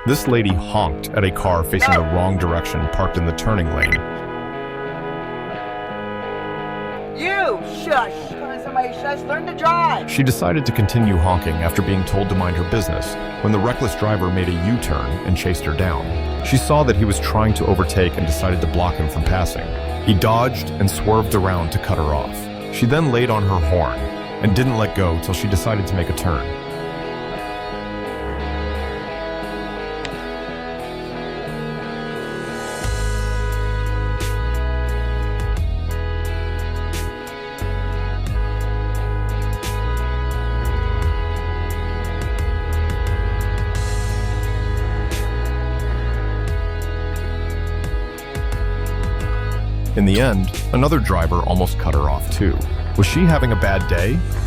This lady honked at a car facing the wrong direction parked in the turning lane. You! Shush! When somebody shush, learn to drive! She decided to continue honking after being told to mind her business when the reckless driver made a U-turn and chased her down. She saw that he was trying to overtake and decided to block him from passing. He dodged and swerved around to cut her off. She then laid on her horn and didn't let go till she decided to make a turn. In the end, another driver almost cut her off too. Was she having a bad day?